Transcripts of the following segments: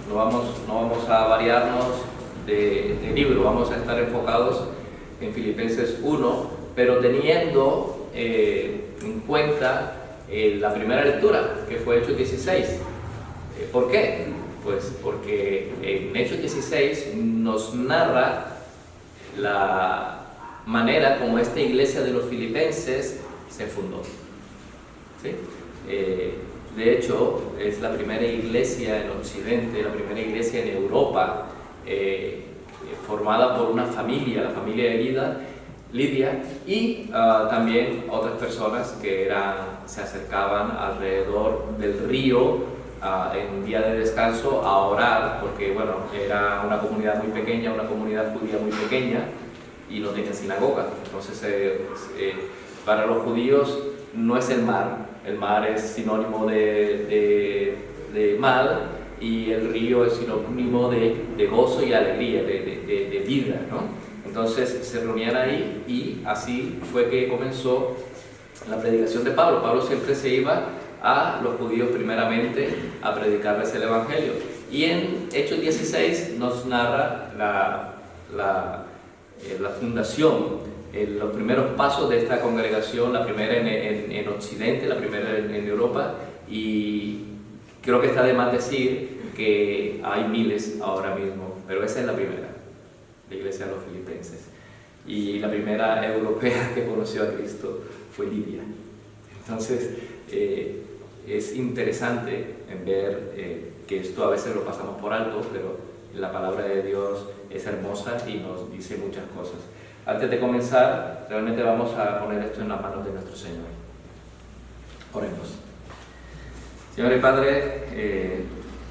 no vamos a variarnos de libro, vamos a estar enfocados en Filipenses 1, pero teniendo en cuenta la primera lectura, que fue Hechos 16. ¿Por qué? Pues porque en Hechos 16 nos narra la manera como esta iglesia de los filipenses se fundó. ¿Sí? De hecho, es la primera iglesia en Occidente, la primera iglesia en Europa, formada por una familia, la familia de Lidia, y también otras personas que se acercaban alrededor del río en día de descanso a orar, porque bueno, era una comunidad muy pequeña, una comunidad judía muy pequeña, y no tenía sinagoga. Entonces para los judíos no es el mar es sinónimo de mal, y el río es sinónimo de gozo y alegría, de vida, ¿no? Entonces se reunían ahí, y así fue que comenzó la predicación de Pablo. Pablo siempre se iba a los judíos primeramente a predicarles el Evangelio. Y en Hechos 16 nos narra la fundación, los primeros pasos de esta congregación, la primera en Occidente, la primera en Europa, y creo que está de más decir que hay miles ahora mismo, pero esa es la primera, la iglesia de los filipenses. Y la primera europea que conoció a Cristo fue Lidia. Entonces, es interesante en ver que esto a veces lo pasamos por alto, pero la palabra de Dios es hermosa y nos dice muchas cosas. Antes de comenzar, realmente vamos a poner esto en las manos de nuestro Señor. Oremos. Señor y Padre,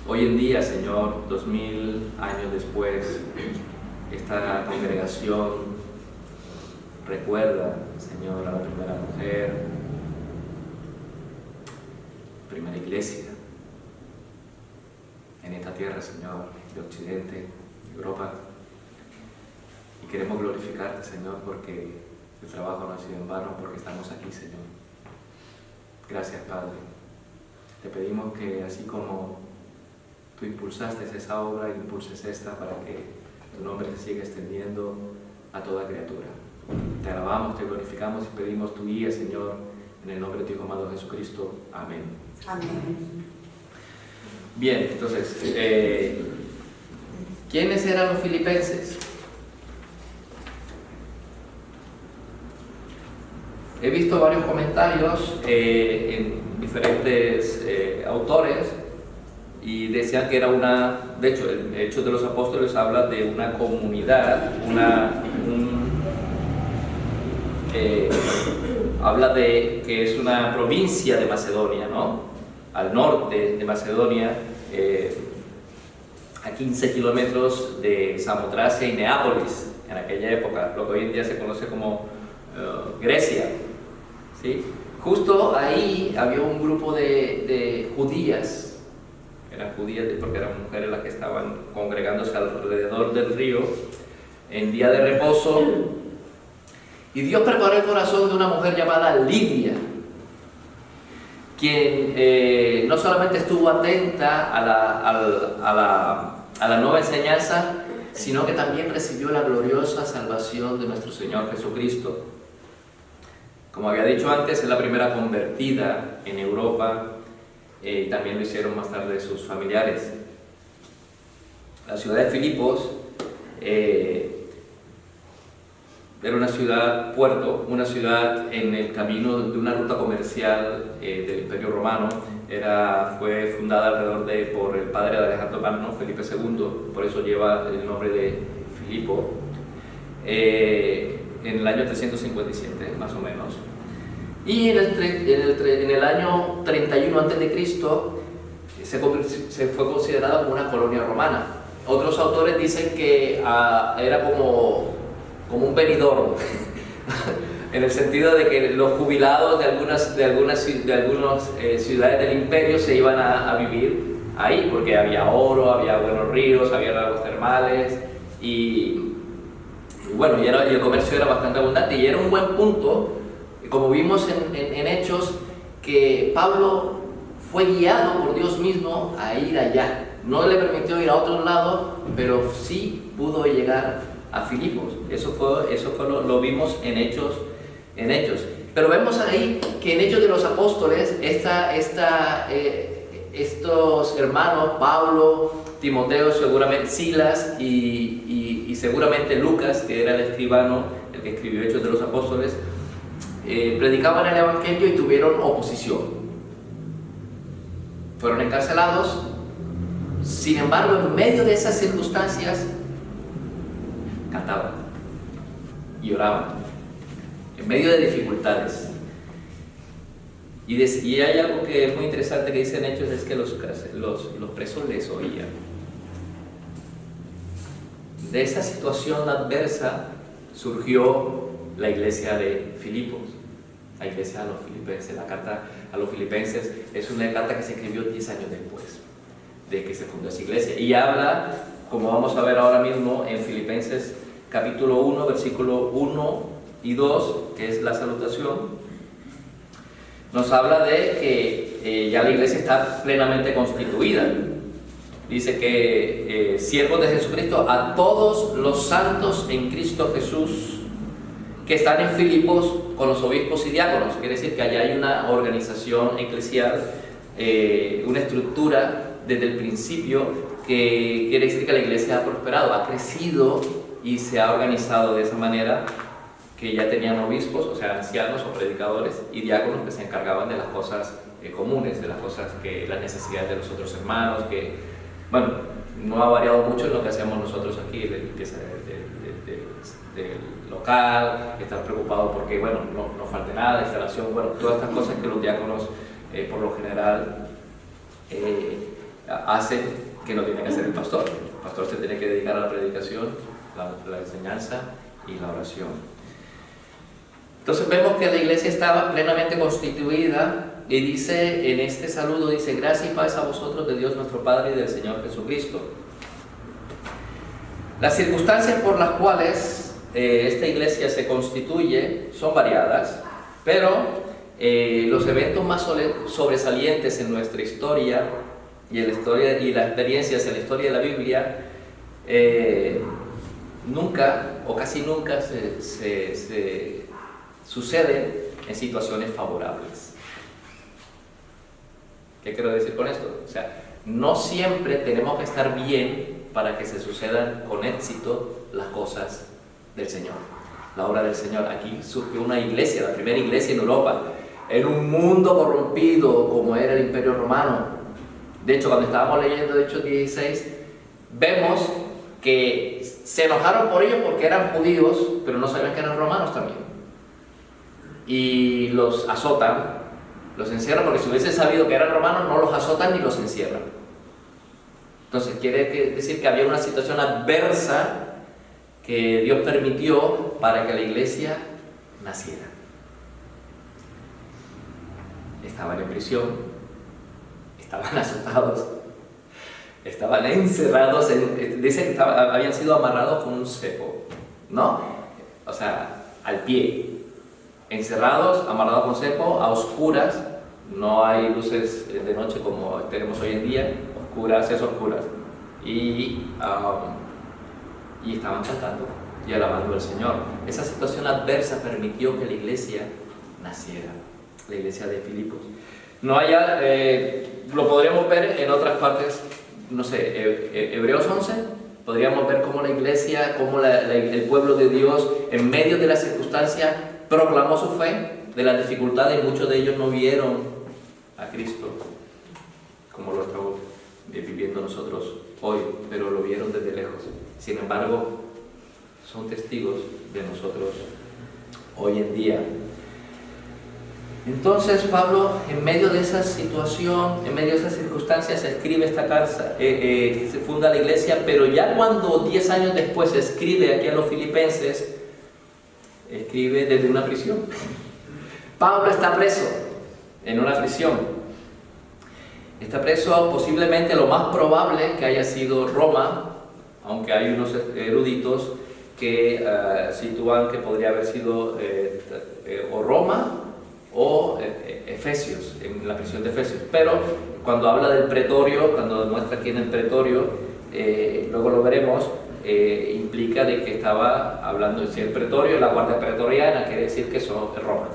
hoy en día, Señor, 2000 años después, esta congregación recuerda, Señor, a la primera mujer, primera iglesia en esta tierra, Señor, de Occidente, de Europa. Y queremos glorificarte, Señor, porque el trabajo no ha sido en vano, porque estamos aquí, Señor. Gracias, Padre. Te pedimos que así como tú impulsaste esa obra, impulses esta para que tu nombre se siga extendiendo a toda criatura. Te alabamos, te glorificamos y pedimos tu guía, Señor, en el nombre de tu Hijo amado Jesucristo. Amén. Amén. Bien, entonces, ¿quiénes eran los filipenses? He visto varios comentarios en diferentes autores, y decían que era de hecho, el Hechos de los Apóstoles habla de una comunidad, habla de que es una provincia de Macedonia, ¿no? Al norte de Macedonia, a 15 kilómetros de Samotracia y Neápolis, en aquella época, lo que hoy en día se conoce como Grecia, ¿sí? Justo ahí había un grupo de judías. Eran judías porque eran mujeres las que estaban congregándose alrededor del río en día de reposo, y Dios preparó el corazón de una mujer llamada Lidia, quien no solamente estuvo atenta a la nueva enseñanza, sino que también recibió la gloriosa salvación de nuestro Señor Jesucristo. Como había dicho antes, es la primera convertida en Europa, y también lo hicieron más tarde sus familiares. La ciudad de Filipos era una ciudad puerto, una ciudad en el camino de una ruta comercial del Imperio Romano. Fue fundada por el padre de Alejandro Magno, Felipe II, por eso lleva el nombre de Filipo, en el año 357, más o menos. Y en el año 31 a.C. se fue considerada como una colonia romana. Otros autores dicen que era como un Benidorm, en el sentido de que los jubilados de algunas ciudades del imperio se iban a vivir ahí, porque había oro, había buenos ríos, había lagos termales, y bueno, y el comercio era bastante abundante, y era un buen punto, como vimos en Hechos, que Pablo fue guiado por Dios mismo a ir allá, no le permitió ir a otros lados, pero sí pudo llegar a Filipos. Eso fue lo vimos en Hechos. Pero vemos ahí que en Hechos de los Apóstoles, estos hermanos, Pablo, Timoteo, seguramente Silas y seguramente Lucas, que era el escribano, el que escribió Hechos de los Apóstoles, predicaban el Evangelio y tuvieron oposición. Fueron encarcelados. Sin embargo, en medio de esas circunstancias, cantaban y oraban, en medio de dificultades. Y hay algo que es muy interesante que dicen Hechos, es que los presos les oían. De esa situación adversa surgió la iglesia de Filipos, la iglesia de los filipenses. La carta a los filipenses es una carta que se escribió 10 años después de que se fundó esa iglesia, y habla, como vamos a ver ahora mismo en Filipenses capítulo 1, versículo 1 y 2, que es la salutación, nos habla de que ya la iglesia está plenamente constituida. Dice que siervos de Jesucristo, a todos los santos en Cristo Jesús que están en Filipos con los obispos y diáconos. Quiere decir que allá hay una organización eclesial, una estructura desde el principio, que quiere decir que la iglesia ha prosperado, ha crecido y se ha organizado de esa manera, que ya tenían obispos, o sea, ancianos o predicadores, y diáconos que se encargaban de las cosas comunes, de las necesidades de los otros hermanos, que, bueno, no ha variado mucho en lo que hacemos nosotros aquí, de limpieza del local, estar preocupados porque, bueno, no falte nada, instalación, bueno, todas estas cosas que los diáconos, por lo general, hacen, que no tiene que hacer el pastor. El pastor se tiene que dedicar a la predicación, la enseñanza y la oración. Entonces vemos que la iglesia estaba plenamente constituida, y dice en este saludo, dice: gracia y paz a vosotros de Dios nuestro Padre y del Señor Jesucristo. Las circunstancias por las cuales esta iglesia se constituye son variadas, pero los eventos más sobresalientes en nuestra historia y en la historia y las experiencias en la historia de la Biblia nunca o casi nunca se suceden en situaciones favorables. ¿Qué quiero decir con esto? O sea, no siempre tenemos que estar bien para que se sucedan con éxito las cosas del Señor, la obra del Señor. Aquí surgió una iglesia, la primera iglesia en Europa, en un mundo corrompido como era el Imperio Romano. De hecho, cuando estábamos leyendo Hechos 16, vemos que se enojaron por ellos porque eran judíos, pero no sabían que eran romanos también. Y los azotan, los encierran, porque si hubiesen sabido que eran romanos, no los azotan ni los encierran. Entonces quiere decir que había una situación adversa que Dios permitió para que la iglesia naciera. Estaban en prisión, estaban azotados, estaban encerrados, dice que habían sido amarrados con un cepo, ¿no? O sea, al pie, encerrados, amarrados con cepo, a oscuras. No hay luces de noche como tenemos hoy en día, oscuras, y estaban cantando y alabando al Señor. Esa situación adversa permitió que la iglesia naciera, la iglesia de Filipos. No haya, lo podríamos ver en otras partes, no sé, Hebreos 11, podríamos ver cómo la iglesia, cómo el pueblo de Dios, en medio de las circunstancias, proclamó su fe, de las dificultades, y muchos de ellos no vieron a Cristo como lo estamos viviendo nosotros hoy, pero lo vieron desde lejos. Sin embargo, son testigos de nosotros hoy en día. Entonces Pablo, en medio de esa situación, en medio de esas circunstancias, escribe esta carta, se funda la iglesia, pero ya cuando 10 años después escribe aquí a los filipenses, escribe desde una prisión. Pablo está preso en una prisión. Está preso, posiblemente lo más probable que haya sido Roma, aunque hay unos eruditos que sitúan que podría haber sido o Roma o Efesios, en la prisión de Efesios. Pero cuando habla del pretorio, cuando demuestra aquí en el pretorio, luego lo veremos, implica de que estaba hablando de si el pretorio, la guardia pretoriana, quiere decir que son Roma.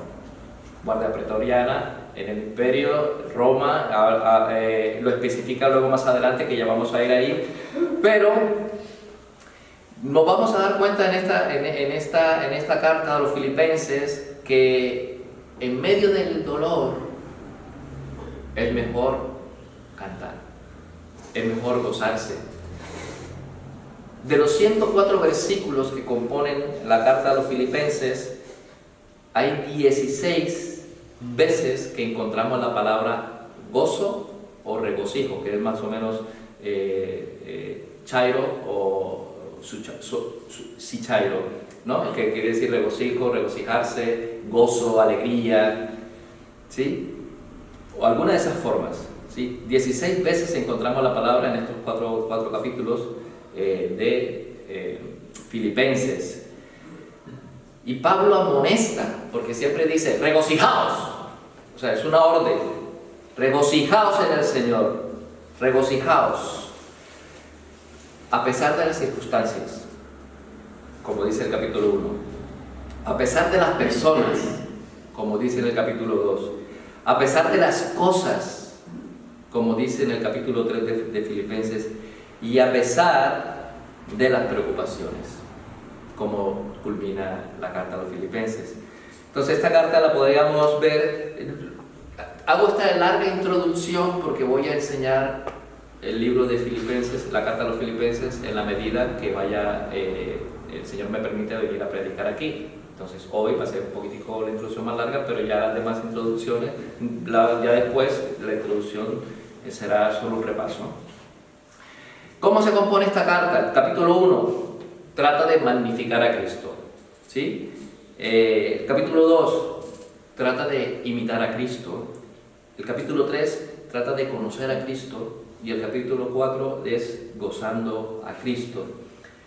Guardia pretoriana en el imperio, Roma, lo especifica luego más adelante, que ya vamos a ir ahí, pero nos vamos a dar cuenta en esta carta a los filipenses que en medio del dolor es mejor cantar, es mejor gozarse. De los 104 versículos que componen la carta a los filipenses, hay 16 veces que encontramos la palabra gozo o regocijo, que es más o menos chairo o sichairo, ¿no? Que quiere decir regocijo, regocijarse, gozo, alegría, ¿sí? O alguna de esas formas, ¿sí? 16 veces encontramos la palabra en estos cuatro capítulos de Filipenses. Y Pablo amonesta, porque siempre dice, regocijaos. O sea, es una orden. Regocijaos en el Señor. Regocijaos. A pesar de las circunstancias, como dice el capítulo 1. A pesar de las personas, como dice en el capítulo 2. A pesar de las cosas, como dice en el capítulo 3 de Filipenses. Y a pesar de las preocupaciones, como culmina la carta a los filipenses. Entonces esta carta la podríamos ver, hago esta larga introducción porque voy a enseñar el libro de Filipenses, la carta a los filipenses, en la medida que vaya, el Señor me permite venir a predicar aquí. Entonces hoy va a ser un poquitico la introducción más larga, pero ya las demás introducciones, ya después la introducción será solo un repaso. ¿Cómo se compone esta carta? Capítulo 1 trata de magnificar a Cristo, ¿sí? El capítulo 2 trata de imitar a Cristo. El capítulo 3 trata de conocer a Cristo. Y el capítulo 4 es gozando a Cristo.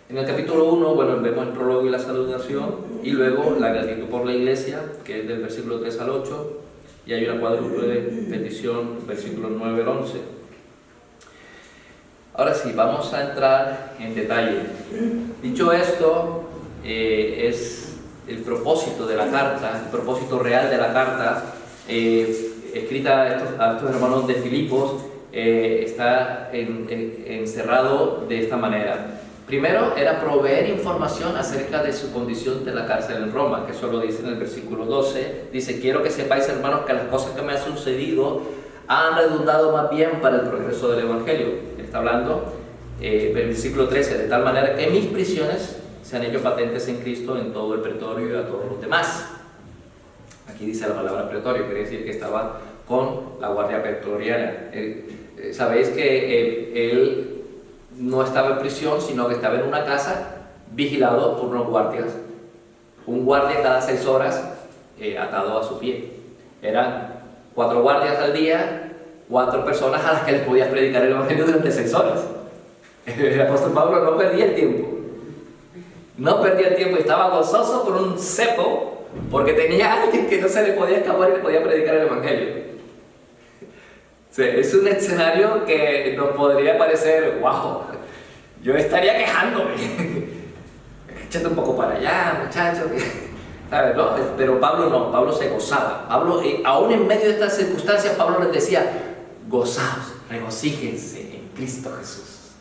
En el capítulo 1, bueno, vemos el prólogo y la saludación, y luego la gratitud por la iglesia, que es del versículo 3 al 8, y hay una cuádruple petición, versículos 9 al 11. Ahora sí, vamos a entrar en detalle. Dicho esto, es el propósito de la carta, el propósito real de la carta, escrita a estos hermanos de Filipos, está encerrado de esta manera. Primero era proveer información acerca de su condición de la cárcel en Roma, que eso lo dice en el versículo 12. Dice, quiero que sepáis, hermanos, que las cosas que me han sucedido han redundado más bien para el progreso del Evangelio. Está hablando del versículo 13, de tal manera que mis prisiones se han hecho patentes en Cristo en todo el pretorio y a todos los demás. Aquí dice la palabra pretorio, quiere decir que estaba con la guardia pretoriana. Sabéis que él no estaba en prisión, sino que estaba en una casa vigilado por unos guardias. Un guardia cada 6 horas atado a su pie. Eran 4 guardias al día, 4 personas a las que les podías predicar el Evangelio durante 6 horas. El apóstol Pablo no perdía el tiempo. No perdía el tiempo, estaba gozoso por un cepo, porque tenía a alguien que no se le podía escapar y le podía predicar el Evangelio. O sea, es un escenario que nos podría parecer, wow, yo estaría quejándome. Échate un poco para allá, muchachos. ¿Sabes, no? Pero Pablo no, Pablo se gozaba. Pablo, aún en medio de estas circunstancias, Pablo les decía, gozaos, regocíjense en Cristo Jesús.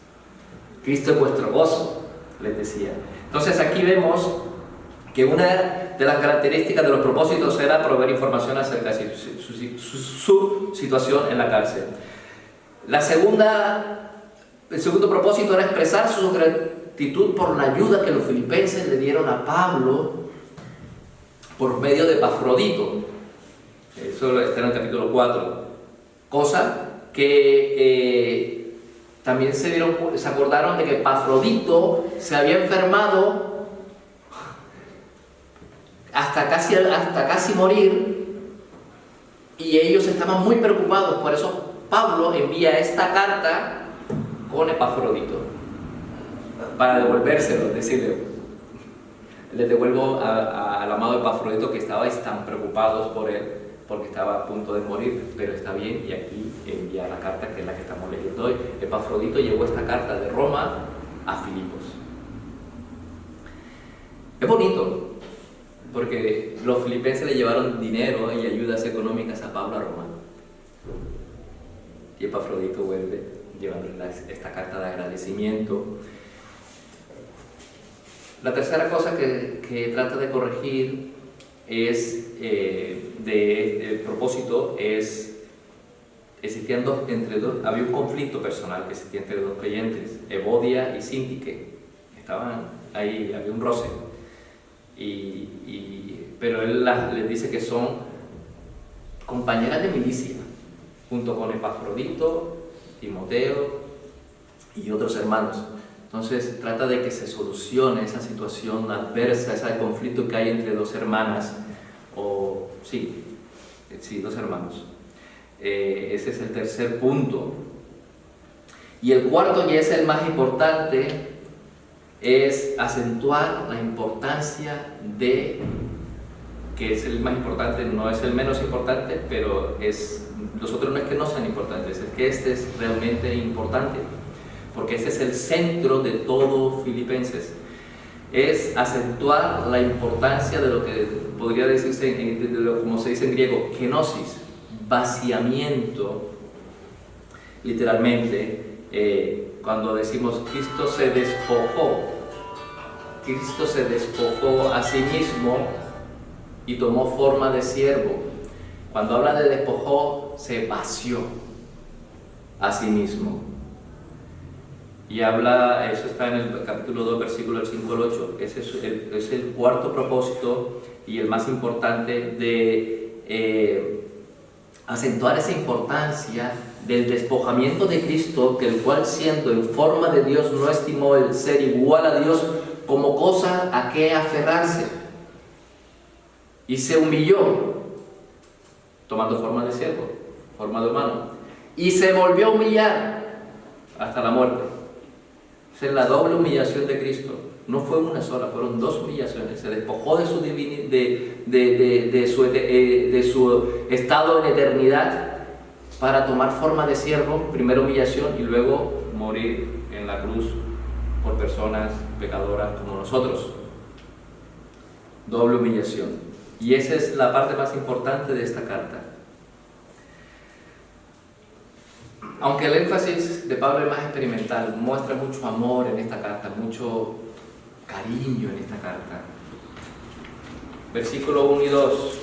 Cristo es vuestro gozo, les decía. Entonces aquí vemos que una de las características de los propósitos era proveer información acerca de su situación en la cárcel. El segundo propósito era expresar su gratitud por la ayuda que los filipenses le dieron a Pablo por medio de Epafrodito. Eso está en el capítulo 4. Cosa que también se acordaron de que Epafrodito se había enfermado hasta casi morir, y ellos estaban muy preocupados. Por eso Pablo envía esta carta con Epafrodito para devolvérselo, decirle, les devuelvo al amado Epafrodito, que estabais tan preocupados por él, porque estaba a punto de morir, pero está bien, y aquí envía la carta que es la que estamos leyendo hoy. Epafrodito llevó esta carta de Roma a Filipos. Es bonito, porque los filipenses le llevaron dinero y ayudas económicas a Pablo a Roma. Y Epafrodito vuelve llevando esta carta de agradecimiento. La tercera cosa que trata de corregir es, de propósito, había un conflicto personal que existía entre dos creyentes, Evodia y Síntique. Estaban ahí, había un roce. Pero él les dice que son compañeras de milicia, junto con Epafrodito, Timoteo y otros hermanos. Entonces trata de que se solucione esa situación adversa, ese conflicto que hay entre dos hermanas, dos hermanos. Ese es el tercer punto. Y el cuarto, y es el más importante, es acentuar la importancia que es el más importante, no es el menos importante, pero los otros no es que no sean importantes, es que este es realmente importante, porque ese es el centro de todo Filipenses. Es acentuar la importancia de lo que podría decirse, como se dice en griego, kenosis, vaciamiento, literalmente. Cuando decimos Cristo se despojó a sí mismo y tomó forma de siervo. Cuando habla de despojó, se vació a sí mismo. Y eso está en el capítulo 2, versículos 5 al 8. Ese es el cuarto propósito y el más importante de acentuar esa importancia del despojamiento de Cristo, que el cual, siendo en forma de Dios, no estimó el ser igual a Dios como cosa a que aferrarse, y se humilló, tomando forma de siervo, forma de humano, y se volvió a humillar hasta la muerte. Esa es la doble humillación de Cristo. No fue una sola, fueron dos humillaciones. Se despojó de su estado en eternidad para tomar forma de siervo, primera humillación, y luego morir en la cruz por personas pecadoras como nosotros. Doble humillación. Y esa es la parte más importante de esta carta. Aunque el énfasis de Pablo es más experimental, muestra mucho amor en esta carta, mucho cariño en esta carta. Versículo 1 y 2.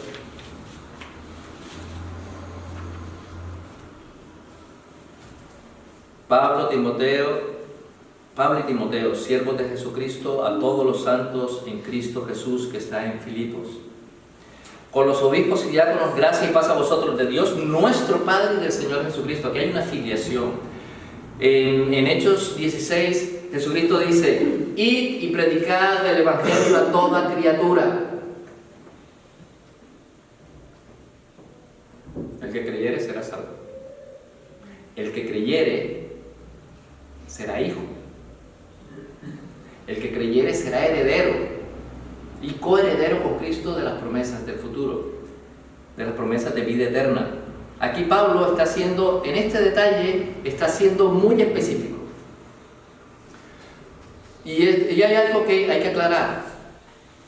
Pablo y Timoteo, siervos de Jesucristo, a todos los santos en Cristo Jesús que está en Filipos. Con los obispos y diáconos, gracia y paz a vosotros de Dios, nuestro Padre, y del Señor Jesucristo. Aquí hay una filiación. En Hechos 16, Jesucristo dice: id y predicad el Evangelio a toda criatura. El que creyere será salvo. El que creyere será hijo. El que creyere será heredero y coheredero con Cristo de las promesas del futuro, de las promesas de vida eterna. Aquí Pablo está haciendo, en este detalle, está siendo muy específico. Y hay algo que hay que aclarar.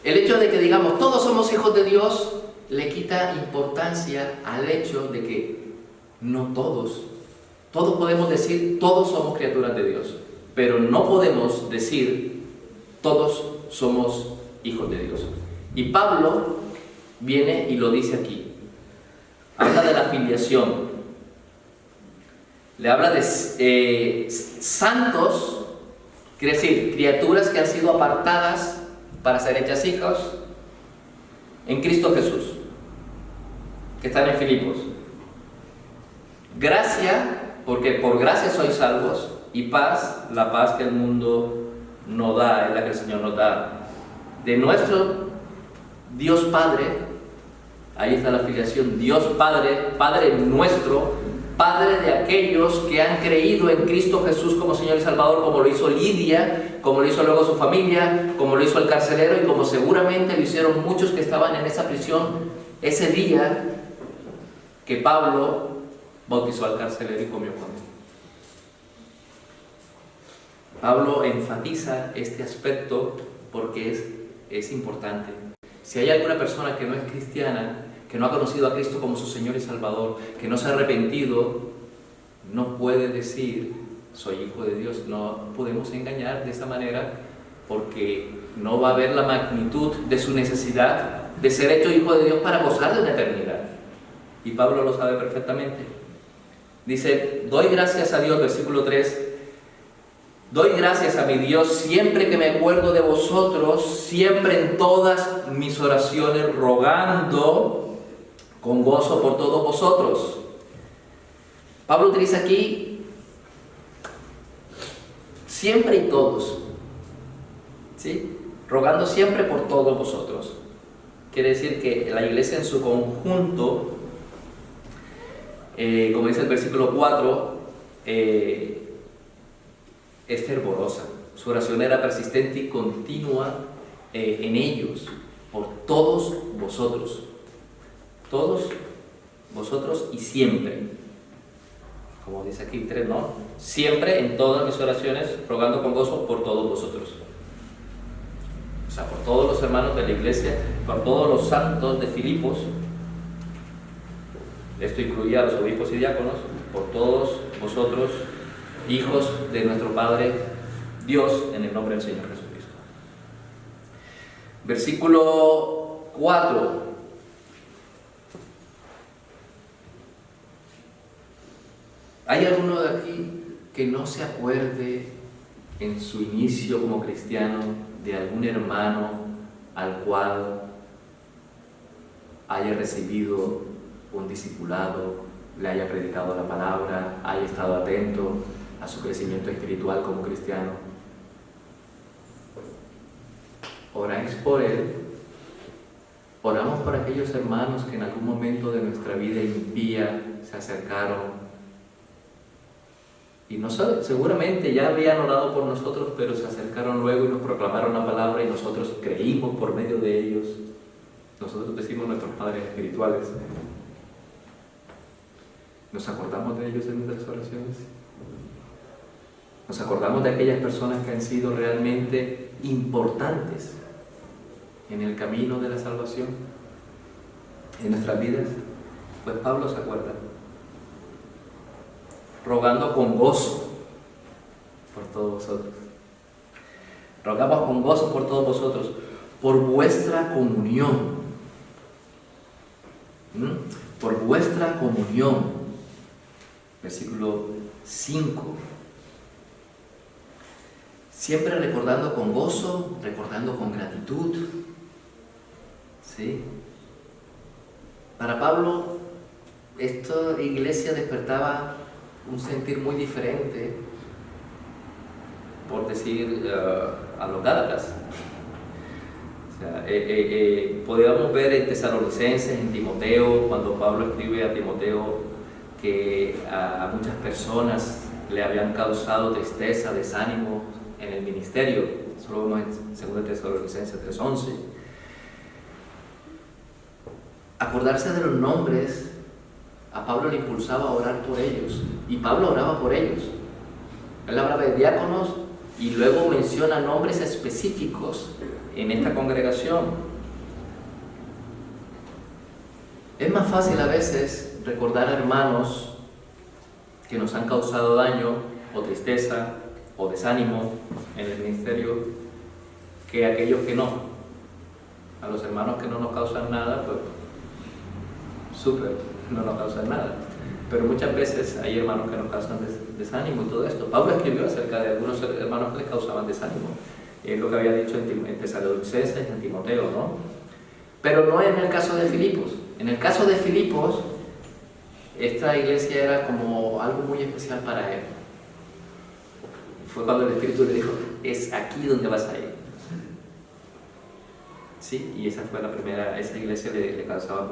El hecho de que digamos todos somos hijos de Dios le quita importancia al hecho de que no todos podemos decir todos somos criaturas de Dios, pero no podemos decir todos somos hijos de Dios. Y Pablo viene y lo dice aquí. Habla de la filiación. Le habla de santos, quiere decir, criaturas que han sido apartadas para ser hechas hijos en Cristo Jesús, que están en Filipos. Gracia, porque por gracia sois salvos, y paz, la paz que el mundo no da, es la que el Señor nos da. De nuestro Dios Padre, ahí está la filiación, Dios Padre, Padre nuestro, Padre de aquellos que han creído en Cristo Jesús como Señor y Salvador, como lo hizo Lidia, como lo hizo luego su familia, como lo hizo el carcelero y como seguramente lo hicieron muchos que estaban en esa prisión ese día que Pablo bautizó al carcelero y comió con él. Pablo enfatiza este aspecto porque es importante. Si hay alguna persona que no es cristiana, que no ha conocido a Cristo como su Señor y Salvador, que no se ha arrepentido, no puede decir, soy hijo de Dios. No podemos engañar de esa manera, porque no va a haber la magnitud de su necesidad de ser hecho hijo de Dios para gozar de una eternidad. Y Pablo lo sabe perfectamente. Dice, doy gracias a Dios, versículo 3, doy gracias a mi Dios siempre que me acuerdo de vosotros, siempre en todas mis oraciones, rogando con gozo por todos vosotros. Pablo utiliza aquí siempre y todos, ¿sí? Rogando siempre por todos vosotros. Quiere decir que la iglesia en su conjunto, como dice el versículo 4, es fervorosa. Su oración era persistente y continua en ellos, por todos vosotros. Todos vosotros y siempre. Como dice aquí 3, ¿no? Siempre en todas mis oraciones, rogando con gozo por todos vosotros. O sea, por todos los hermanos de la iglesia, por todos los santos de Filipos. Esto incluía a los obispos y diáconos, por todos vosotros, hijos de nuestro Padre Dios, en el nombre del Señor Jesucristo. Versículo 4. ¿Hay alguno de aquí que no se acuerde en su inicio como cristiano de algún hermano al cual haya recibido un discipulado, le haya predicado la palabra, haya estado atento a su crecimiento espiritual como cristiano? Oráis por él. Oramos por aquellos hermanos que en algún momento de nuestra vida impía se acercaron y no sabe, seguramente ya habían orado por nosotros, pero se acercaron luego y nos proclamaron la palabra y nosotros creímos por medio de ellos. Nosotros decimos nuestros padres espirituales. ¿Nos acordamos de ellos en nuestras oraciones? ¿Nos acordamos de aquellas personas que han sido realmente importantes en el camino de la salvación, en nuestras vidas? Pues Pablo se acuerda, rogando con gozo por todos vosotros. Rogamos con gozo por todos vosotros, por vuestra comunión. Por vuestra comunión. Versículo 5. Siempre recordando con gozo, recordando con gratitud. ¿Sí? Para Pablo, esta iglesia despertaba un sentir muy diferente, por decir, a los Gálatas. O sea, podíamos ver en Tesalonicenses, en Timoteo, cuando Pablo escribe a Timoteo que a muchas personas le habían causado tristeza, desánimo en el ministerio. Eso lo vemos en 2 Tesalonicenses 3:11. Acordarse de los nombres a Pablo le impulsaba a orar por ellos, y Pablo oraba por ellos. Él hablaba de diáconos y luego menciona nombres específicos en esta congregación. Es más fácil a veces recordar a hermanos que nos han causado daño o tristeza o desánimo en el ministerio que aquellos que no. A los hermanos que no nos causan nada, pues súper, no nos causan nada. Pero muchas veces hay hermanos que nos causan desánimo y todo esto. Pablo escribió acerca de algunos hermanos que les causaban desánimo. Es lo que había dicho en Tesalonicenses y en Timoteo, ¿no? Pero no en el caso de Filipos. En el caso de Filipos, esta iglesia era como algo muy especial para él. Fue cuando el Espíritu le dijo, es aquí donde vas a ir. ¿Sí? Y esa fue la primera, esa iglesia le causaba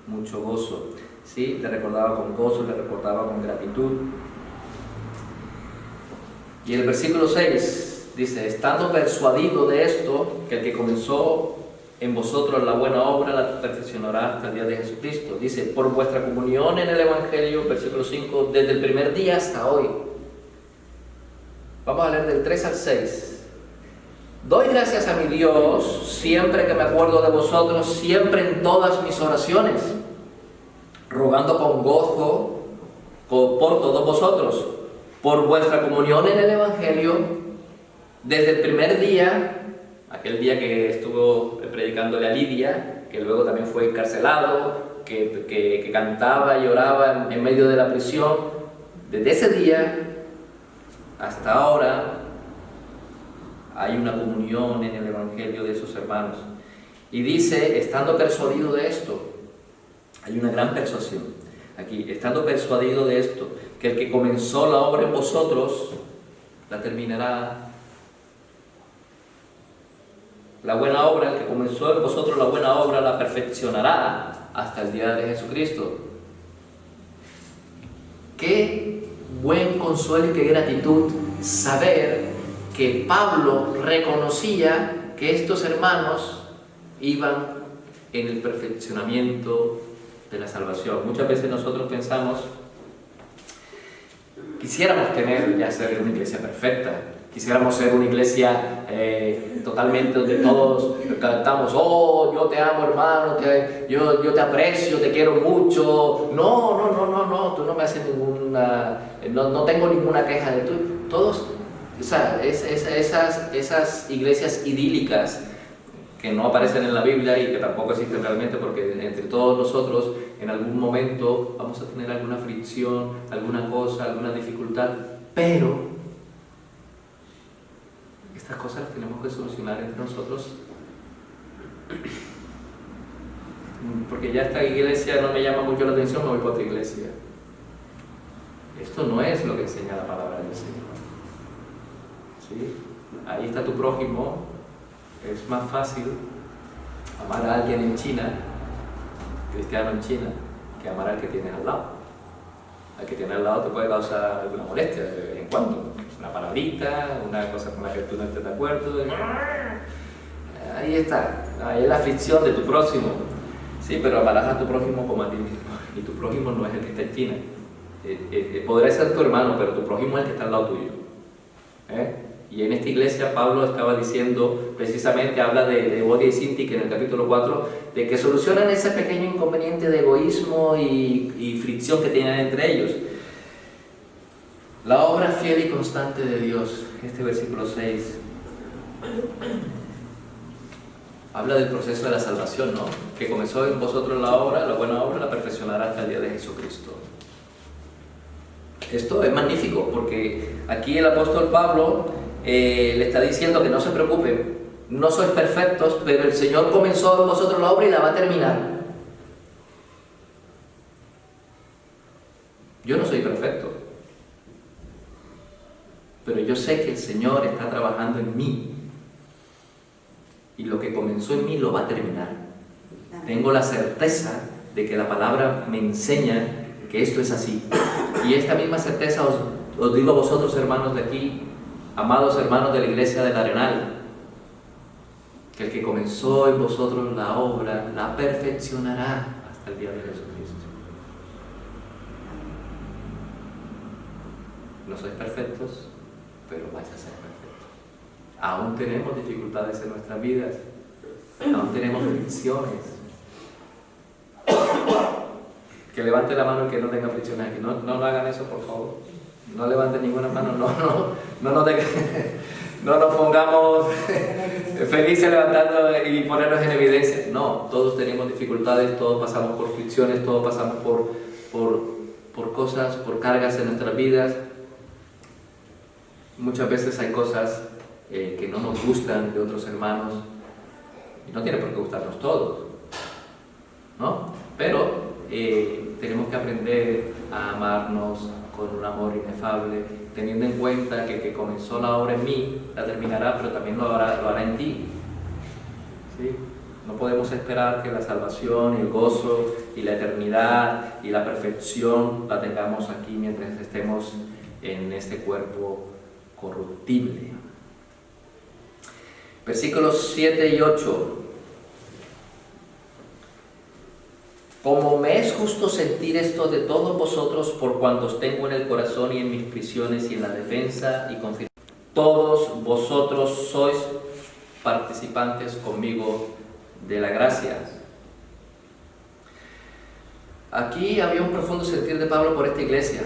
mucho gozo. ¿Sí? Le recordaba con gozo, le recordaba con gratitud. Y el versículo 6 dice, estando persuadido de esto, que el que comenzó en vosotros la buena obra la perfeccionará hasta el día de Jesucristo. Dice, por vuestra comunión en el Evangelio, versículo 5, desde el primer día hasta hoy. Vamos a leer del 3 al 6. Doy gracias a mi Dios siempre que me acuerdo de vosotros, siempre en todas mis oraciones, rogando con gozo por todos vosotros, por vuestra comunión en el Evangelio, desde el primer día, aquel día que estuvo predicándole a Lidia, que luego también fue encarcelado, que cantaba y oraba en medio de la prisión. Desde ese día hasta ahora hay una comunión en el Evangelio de sus hermanos. Y dice, estando persuadido de esto, hay una gran persuasión aquí, estando persuadido de esto, que el que comenzó la obra en vosotros, la terminará. La buena obra, el que comenzó en vosotros la buena obra, la perfeccionará hasta el día de Jesucristo. Qué buen consuelo y qué gratitud saber que Pablo reconocía que estos hermanos iban en el perfeccionamiento de la salvación. Muchas veces nosotros pensamos, quisiéramos tener, ya ser una iglesia perfecta, quisiéramos ser una iglesia totalmente donde todos cantamos, oh, yo te amo hermano, yo te aprecio, te quiero mucho. No, tú no me haces no tengo ninguna queja de tú. Todos, o sea, esas iglesias idílicas que no aparecen en la Biblia y que tampoco existen realmente, porque entre todos nosotros en algún momento vamos a tener alguna fricción, alguna cosa, alguna dificultad, pero estas cosas las tenemos que solucionar entre nosotros, porque ya esta iglesia no me llama mucho la atención, me voy para otra iglesia. Esto no es lo que enseña la palabra del Señor. ¿Sí? Ahí está tu prójimo. Es más fácil amar a alguien en China, cristiano en China, que amar al que tienes al lado. Al que tienes al lado te puede causar alguna molestia de vez en cuando. Una palabrita, una cosa con la que tú no estés de acuerdo. Ahí está, ahí es la aflicción de tu próximo. Sí, pero amarás a tu prójimo como a ti mismo. Y tu prójimo no es el que está en China. Podrá ser tu hermano, pero tu prójimo es el que está al lado tuyo. Y en esta iglesia Pablo estaba diciendo, precisamente habla de Evodia y Sintique en el capítulo 4, de que solucionan ese pequeño inconveniente de egoísmo y fricción que tienen entre ellos. La obra fiel y constante de Dios, este versículo 6, habla del proceso de la salvación, ¿no? Que comenzó en vosotros la obra, la buena obra, la perfeccionará hasta el día de Jesucristo. Esto es magnífico, porque aquí el apóstol Pablo le está diciendo que no se preocupen, no sois perfectos, pero el Señor comenzó en vosotros la obra y la va a terminar. Yo no soy perfecto, pero yo sé que el Señor está trabajando en mí y lo que comenzó en mí lo va a terminar. Tengo la certeza de que la palabra me enseña que esto es así, y esta misma certeza os digo a vosotros, hermanos de aquí, amados hermanos de la iglesia del Arenal, que el que comenzó en vosotros la obra la perfeccionará hasta el día de Jesucristo. No sois perfectos, pero vais a ser perfectos. Aún tenemos dificultades en nuestras vidas, aún tenemos fricciones. Que levante la mano el que no tenga fricciones aquí. No hagan eso, por favor. No levanten ninguna mano. No nos pongamos felices levantando y ponernos en evidencia. No, todos tenemos dificultades, todos pasamos por fricciones, todos pasamos por cosas, por cargas en nuestras vidas. Muchas veces hay cosas que no nos gustan de otros hermanos, y no tiene por qué gustarnos todos, ¿no? Pero tenemos que aprender a amarnos con un amor inefable, teniendo en cuenta que el que comenzó la obra en mí la terminará, pero también lo hará en ti. ¿Sí? No podemos esperar que la salvación y el gozo y la eternidad y la perfección la tengamos aquí mientras estemos en este cuerpo corruptible. Versículos 7 y 8. Como me es justo sentir esto de todos vosotros por cuantos tengo en el corazón y en mis prisiones y en la defensa y confirmación. Todos vosotros sois participantes conmigo de la gracia. Aquí había un profundo sentir de Pablo por esta iglesia.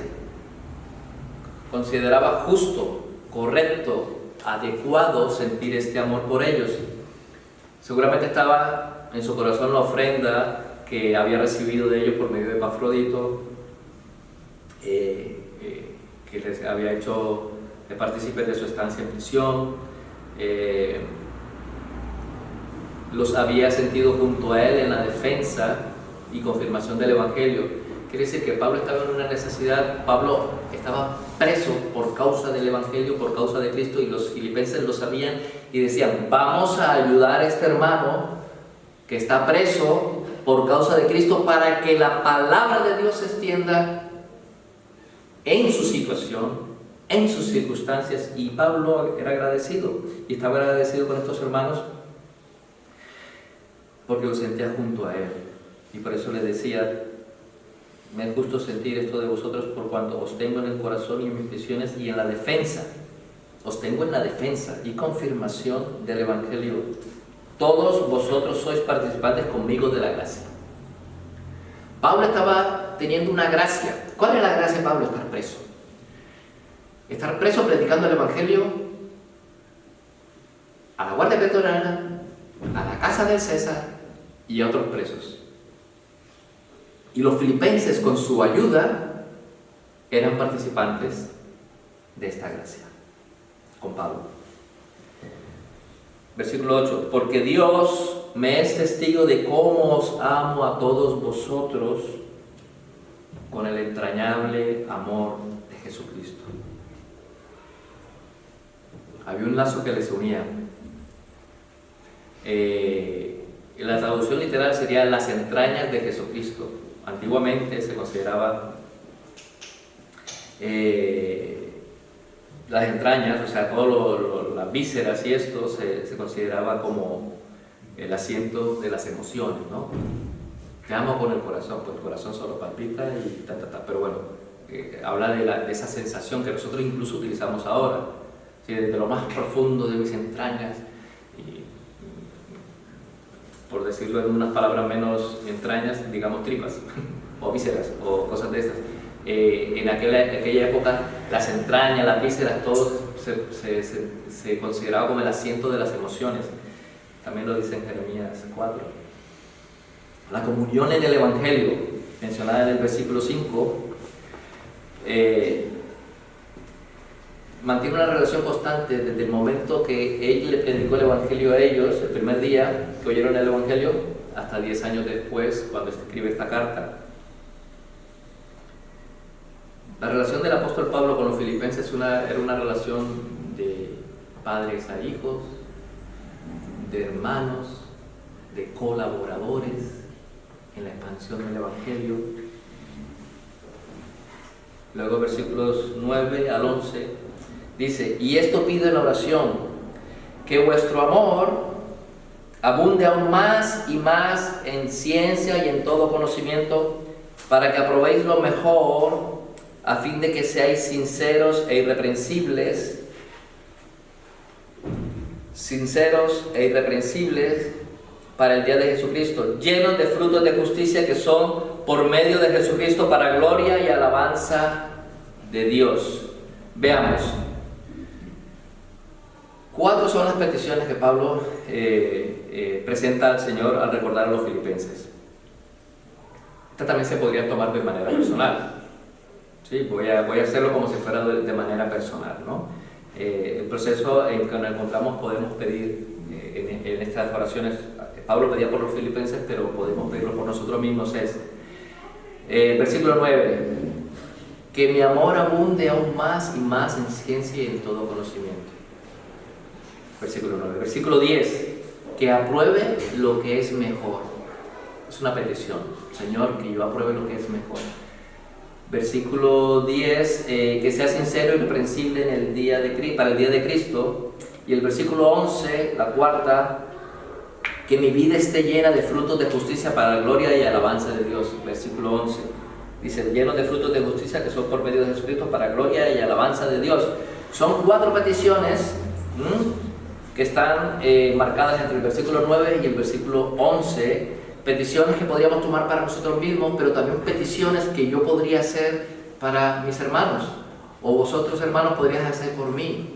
Consideraba justo, correcto, adecuado sentir este amor por ellos. Seguramente estaba en su corazón la ofrenda que había recibido de ellos por medio de Epafrodito, que les había hecho partícipes de su estancia en prisión, los había sentido junto a él en la defensa y confirmación del Evangelio. Quiere decir que Pablo estaba en una necesidad. Pablo estaba preso por causa del Evangelio, por causa de Cristo, y los filipenses lo sabían y decían: vamos a ayudar a este hermano que está preso por causa de Cristo para que la palabra de Dios se extienda en su situación, en sus circunstancias. Y Pablo era agradecido, y estaba agradecido con estos hermanos porque lo sentía junto a él, y por eso le decía: me es justo sentir esto de vosotros por cuanto os tengo en el corazón y en mis prisiones y en la defensa. Os tengo en la defensa y confirmación del Evangelio. Todos vosotros sois participantes conmigo de la gracia. Pablo estaba teniendo una gracia. ¿Cuál es la gracia de Pablo? Estar preso. Estar preso predicando el Evangelio a la guardia pretoriana, a la casa del César y a otros presos. Y los filipenses, con su ayuda, eran participantes de esta gracia con Pablo. Versículo 8: porque Dios me es testigo de cómo os amo a todos vosotros con el entrañable amor de Jesucristo. Había un lazo que les unía. La traducción literal sería las entrañas de Jesucristo. Antiguamente se consideraba las entrañas, o sea, las vísceras y esto se consideraba como el asiento de las emociones, ¿no? Te amo con el corazón, pues el corazón solo palpita y pero bueno, habla de esa sensación que nosotros incluso utilizamos ahora, ¿sí? Desde lo más profundo de mis entrañas, y por decirlo en unas palabras menos entrañas, digamos tripas o vísceras o cosas de estas. En aquella época las entrañas, las vísceras, todo se consideraba como el asiento de las emociones. También lo dice en Jeremías 4. La comunión en el Evangelio, mencionada en el versículo 5, mantiene una relación constante desde el momento que él le predicó el Evangelio a ellos, el primer día que oyeron el Evangelio, hasta 10 años después, cuando escribe esta carta. La relación del apóstol Pablo con los filipenses era una relación de padres a hijos, de hermanos, de colaboradores en la expansión del Evangelio. Luego versículos 9 al 11 dice: y esto pido en oración, que vuestro amor abunde aún más y más en ciencia y en todo conocimiento, para que aprobéis lo mejor, a fin de que seáis sinceros e irreprensibles para el día de Jesucristo, llenos de frutos de justicia que son por medio de Jesucristo para gloria y alabanza de Dios. Veamos. 4 son las peticiones que Pablo presenta al Señor al recordar a los filipenses. Esta también se podría tomar de manera personal. Sí, voy a hacerlo como si fuera de manera personal, ¿no? El proceso en que nos encontramos, podemos pedir en estas oraciones. Pablo pedía por los filipenses, pero podemos pedirlo por nosotros mismos. Versículo 9: que mi amor abunde aún más y más en ciencia y en todo conocimiento. Versículo 9. Versículo 10: que apruebe lo que es mejor. Es una petición. Señor, que yo apruebe lo que es mejor. Versículo 10, que sea sincero y irreprensible para el día de Cristo. Y el versículo 11, la cuarta, que mi vida esté llena de frutos de justicia para la gloria y alabanza de Dios. Versículo 11. Dice, llenos de frutos de justicia que son por medio de Jesucristo para gloria y alabanza de Dios. Son 4 peticiones que están marcadas entre el versículo 9 y el versículo 11. Peticiones que podríamos tomar para nosotros mismos, pero también peticiones que yo podría hacer para mis hermanos. O vosotros, hermanos, podrías hacer por mí.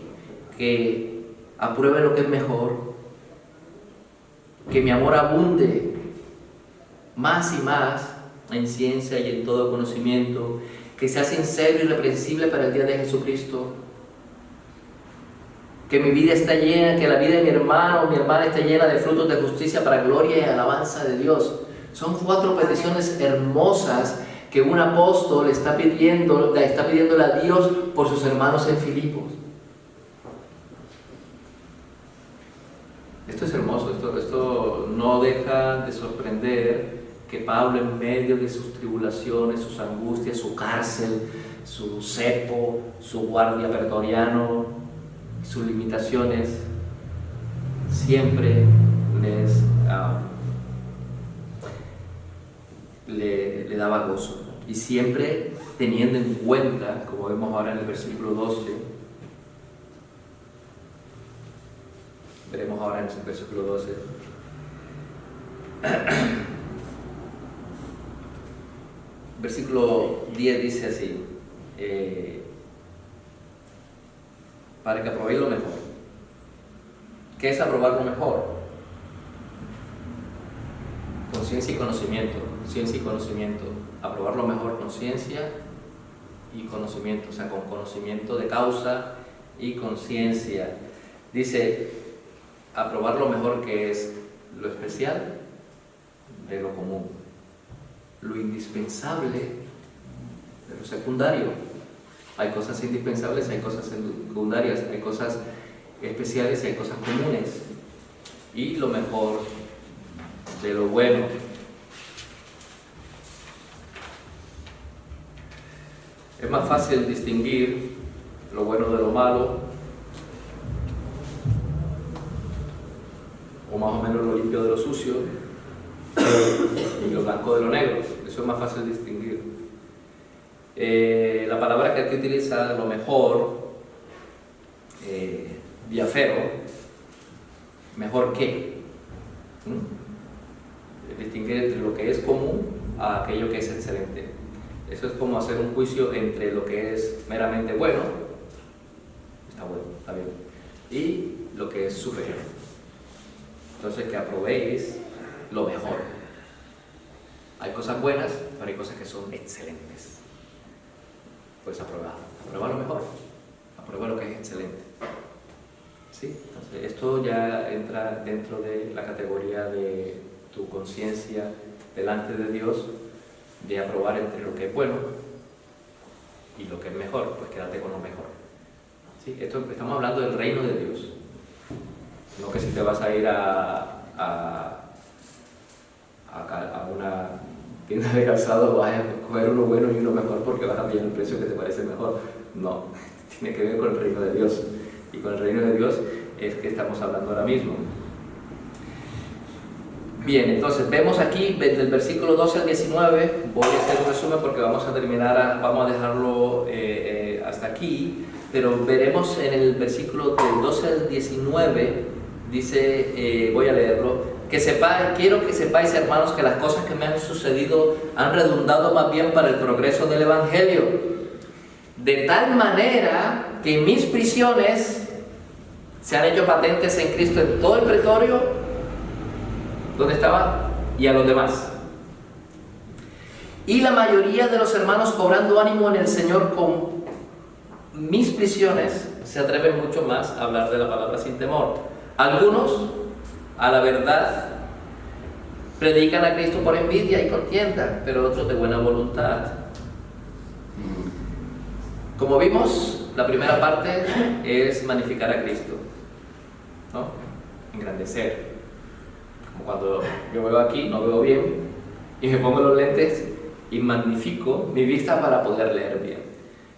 Que aprueben lo que es mejor. Que mi amor abunde más y más en ciencia y en todo conocimiento, que sea sincero y irreprensible para el día de Jesucristo, que mi vida está llena, que la vida de mi hermano o mi hermana esté llena de frutos de justicia para gloria y alabanza de Dios. Son 4 peticiones hermosas que un apóstol está pidiéndole a Dios por sus hermanos en Filipos. Esto es hermoso, esto no deja de sorprender que Pablo, en medio de sus tribulaciones, sus angustias, su cárcel, su cepo, su guardia pretoriano, sus limitaciones, siempre le daba gozo. Y siempre teniendo en cuenta, como vemos ahora en el versículo 12, veremos ahora en el versículo 12, versículo 10 dice así, para que aprobéis lo mejor. ¿Qué es aprobar lo mejor? Con ciencia y conocimiento, ciencia y conocimiento. Aprobar lo mejor con ciencia y conocimiento, o sea, con conocimiento de causa y conciencia. Dice, aprobar lo mejor, que es lo especial de lo común, lo indispensable de lo secundario. Hay cosas indispensables, hay cosas secundarias, hay cosas especiales y hay cosas comunes. Y lo mejor de lo bueno. Es más fácil distinguir lo bueno de lo malo, o más o menos lo limpio de lo sucio, y lo blanco de lo negro. Eso es más fácil distinguir. La palabra que aquí utiliza, lo mejor, diafero, mejor que, distinguir entre lo que es común a aquello que es excelente. Eso es como hacer un juicio entre lo que es meramente bueno, está bien, y lo que es superior. Entonces, que aprobéis lo mejor. Hay cosas buenas, pero hay cosas que son excelentes. Pues aprueba lo mejor, aprueba lo que es excelente. ¿Sí? Entonces, esto ya entra dentro de la categoría de tu conciencia delante de Dios, de aprobar entre lo que es bueno y lo que es mejor. Pues quédate con lo mejor. ¿Sí? Estamos hablando del reino de Dios. No que si te vas a ir a una tienda de calzado vas a coger uno bueno y uno mejor porque vas a pillar el precio que te parece mejor. No, tiene que ver con el reino de Dios. Y con el reino de Dios es que estamos hablando ahora mismo. Bien, entonces vemos aquí desde el versículo 12 al 19, voy a hacer un resumen porque vamos a dejarlo hasta aquí, pero veremos en el versículo del 12 al 19, dice, voy a leerlo, quiero que sepáis, hermanos, que las cosas que me han sucedido han redundado más bien para el progreso del Evangelio, de tal manera que mis prisiones se han hecho patentes en Cristo en todo el pretorio donde estaba y a los demás. Y la mayoría de los hermanos, cobrando ánimo en el Señor con mis prisiones, se atreven mucho más a hablar de la palabra sin temor. Algunos, a la verdad, predican a Cristo por envidia y contienda, pero otros de buena voluntad. Como vimos, la primera parte es magnificar a Cristo, ¿no? Engrandecer. Como cuando yo veo aquí, no veo bien, y me pongo los lentes y magnifico mi vista para poder leer bien.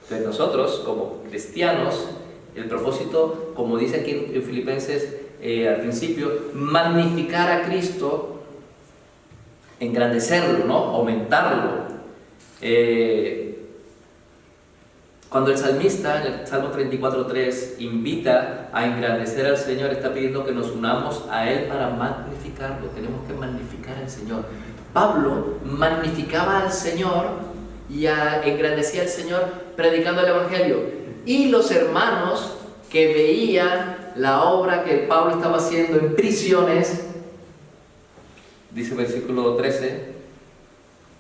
Entonces nosotros, como cristianos, el propósito, como dice aquí en Filipenses, al principio, magnificar a Cristo, engrandecerlo, ¿no? Aumentarlo. Cuando el salmista, en el Salmo 34:3, invita a engrandecer al Señor, está pidiendo que nos unamos a Él para magnificarlo. Tenemos que magnificar al Señor. Pablo magnificaba al Señor y engrandecía al Señor predicando el Evangelio. Y los hermanos que veían la obra que Pablo estaba haciendo en prisiones, dice el versículo 13,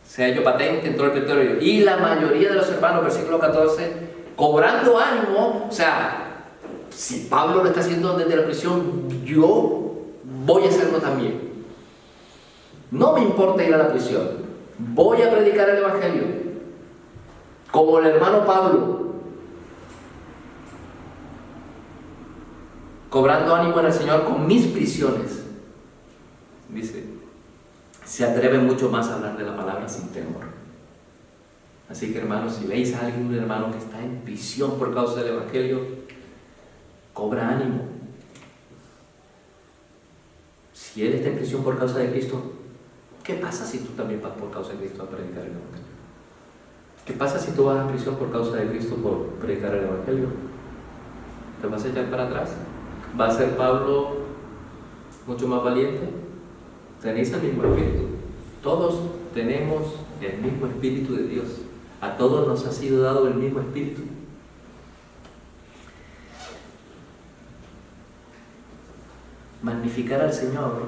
sea ello patente en todo el territorio. Y la mayoría de los hermanos, versículo 14, cobrando ánimo, o sea, si Pablo lo está haciendo desde la prisión, yo voy a hacerlo también. No me importa ir a la prisión, voy a predicar el Evangelio, como el hermano Pablo, cobrando ánimo en el Señor con mis prisiones. Dice, se atreve mucho más a hablar de la palabra sin temor. Así que, hermanos, si veis a algún hermano que está en prisión por causa del Evangelio, cobra ánimo. Si él está en prisión por causa de Cristo, ¿qué pasa si tú también vas por causa de Cristo a predicar el Evangelio? ¿Qué pasa si tú vas a prisión por causa de Cristo por predicar el Evangelio? ¿Te vas a echar para atrás? ¿Va a ser Pablo mucho más valiente? Tenéis el mismo espíritu. Todos tenemos el mismo espíritu de Dios. A todos nos ha sido dado el mismo espíritu. Magnificar al Señor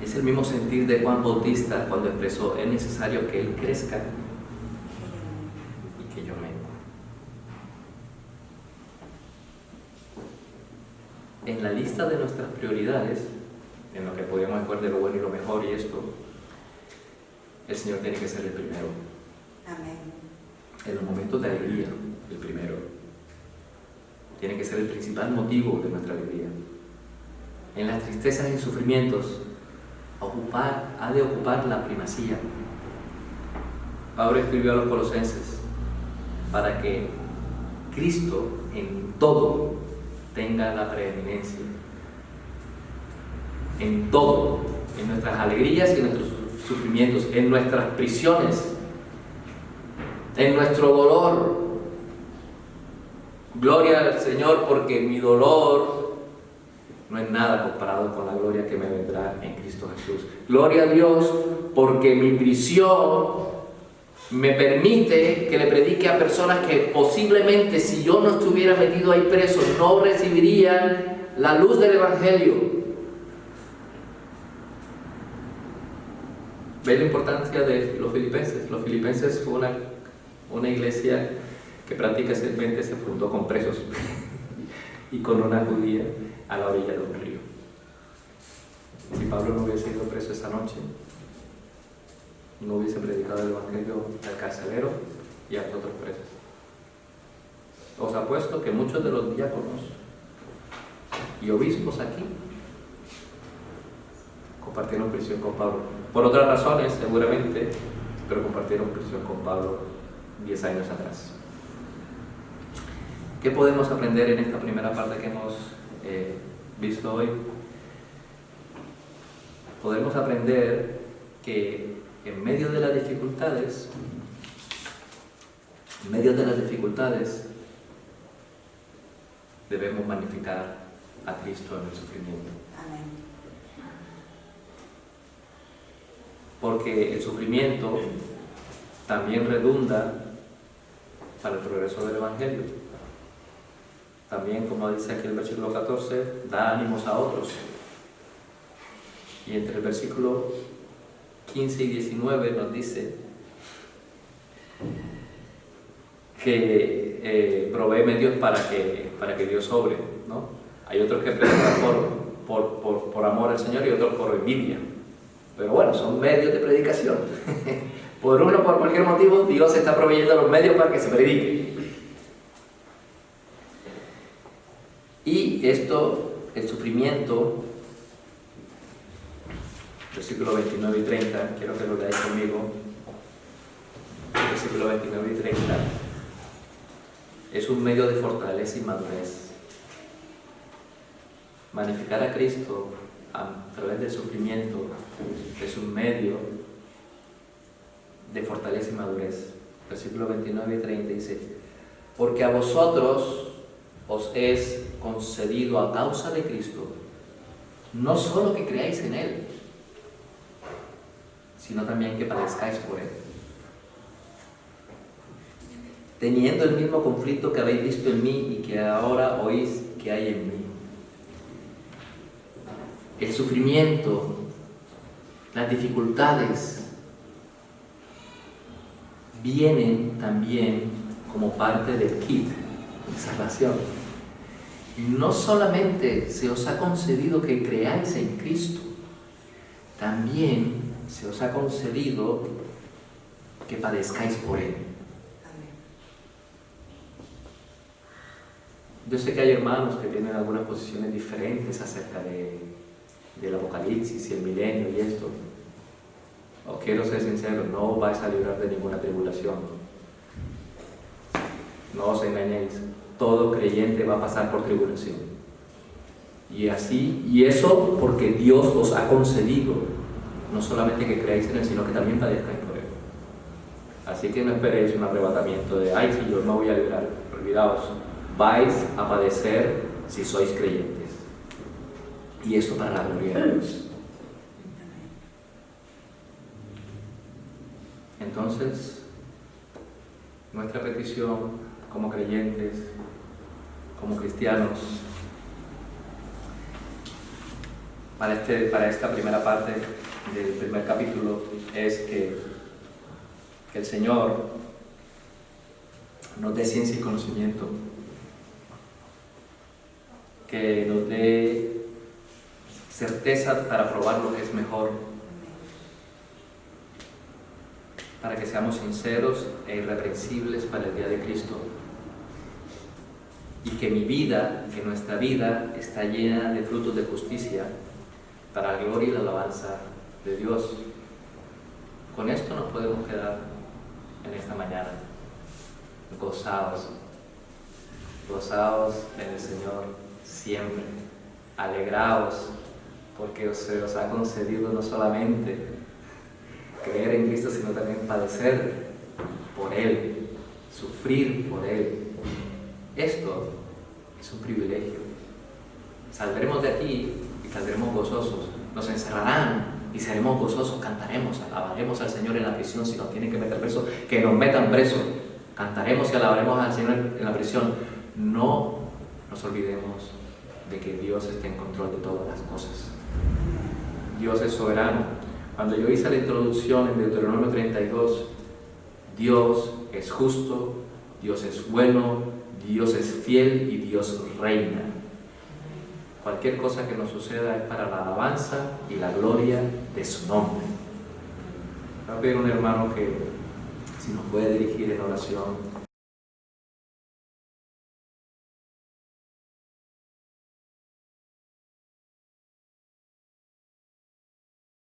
es el mismo sentir de Juan Bautista cuando expresó: es necesario que Él crezca y que yo mengue. En la lista de nuestras prioridades, en lo que podemos escoger de lo bueno y lo mejor y esto, el Señor tiene que ser el primero. Amén. En los momentos de alegría, el primero. Tiene que ser el principal motivo de nuestra alegría. En las tristezas y sufrimientos, ha de ocupar la primacía. Pablo escribió a los Colosenses para que Cristo en todo tenga la preeminencia. En todo, en nuestras alegrías y en nuestros sufrimientos, en nuestras prisiones, en nuestro dolor. Gloria al Señor, porque mi dolor no es nada comparado con la gloria que me vendrá en Cristo Jesús. Gloria a Dios, porque mi prisión me permite que le predique a personas que posiblemente, si yo no estuviera metido ahí preso, no recibirían la luz del Evangelio. ¿Veis la importancia de los filipenses? Los filipenses fue una iglesia que prácticamente se fundó con presos y con una judía a la orilla de un río. Si Pablo no hubiese ido preso esa noche, no hubiese predicado el Evangelio al carcelero y a los otros presos. Os apuesto que muchos de los diáconos y obispos aquí compartieron prisión con Pablo. Por otras razones, seguramente, pero compartieron prisión con Pablo 10 años atrás. ¿Qué podemos aprender en esta primera parte que hemos visto hoy? Podemos aprender que en medio de las dificultades, debemos magnificar a Cristo en el sufrimiento. Amén. Porque el sufrimiento también redunda para el progreso del Evangelio. También, como dice aquí el versículo 14, da ánimos a otros. Y entre el versículo 15 y 19 nos dice que provee medios para que Dios obre, ¿no? Hay otros que predican por amor al Señor y otros por envidia. Pero bueno, son medios de predicación. Por uno, por cualquier motivo, Dios está proveyendo los medios para que se predique. Y esto, el sufrimiento, versículos 29 y 30, quiero que lo leáis conmigo. Versículos 29 y 30 es un medio de fortaleza y madurez. Magnificar a Cristo a través del sufrimiento es un medio de fortaleza y madurez. Versículos 29 y 30 dice: porque a vosotros os es concedido a causa de Cristo, no solo que creáis en Él, sino también que padezcáis por Él, teniendo el mismo conflicto que habéis visto en mí y que ahora oís que hay en mí. El sufrimiento, las dificultades, vienen también como parte del kit de salvación. Y no solamente se os ha concedido que creáis en Cristo, también se os ha concedido que padezcáis por Él. Yo sé que hay hermanos que tienen algunas posiciones diferentes acerca del Apocalipsis y el milenio y esto. Os quiero ser sincero, no vais a librar de ninguna tribulación. No os engañéis, todo creyente va a pasar por tribulación. Y eso porque Dios os ha concedido, no solamente que creáis en Él, sino que también padezcáis por Él. Así que no esperéis un arrebatamiento de, ay, si yo no voy a librar. Olvidaos, vais a padecer si sois creyentes. Y esto para la gloria de Dios. Entonces, nuestra petición como creyentes, como cristianos, para esta primera parte del primer capítulo, es que el Señor nos dé ciencia y conocimiento, que nos dé certeza para probar lo que es mejor, para que seamos sinceros e irreprensibles para el día de Cristo, y que que nuestra vida está llena de frutos de justicia para la gloria y la alabanza de Dios. Con esto nos podemos quedar en esta mañana, gozados en el Señor siempre, alegraos porque se os ha concedido no solamente creer en Cristo, sino también padecer por Él, sufrir por Él. Esto es un privilegio. Saldremos de aquí y saldremos gozosos. Nos encerrarán y seremos gozosos, cantaremos, alabaremos al Señor en la prisión. Si nos tienen que meter preso, que nos metan preso. Cantaremos y alabaremos al Señor en la prisión. No nos olvidemos de que Dios está en control de todas las cosas. Dios es soberano. Cuando yo hice la introducción en Deuteronomio 32, Dios es justo, Dios es bueno, Dios es fiel y Dios reina. Cualquier cosa que nos suceda es para la alabanza y la gloria de su nombre. Voy a pedir a un hermano que si nos puede dirigir en oración.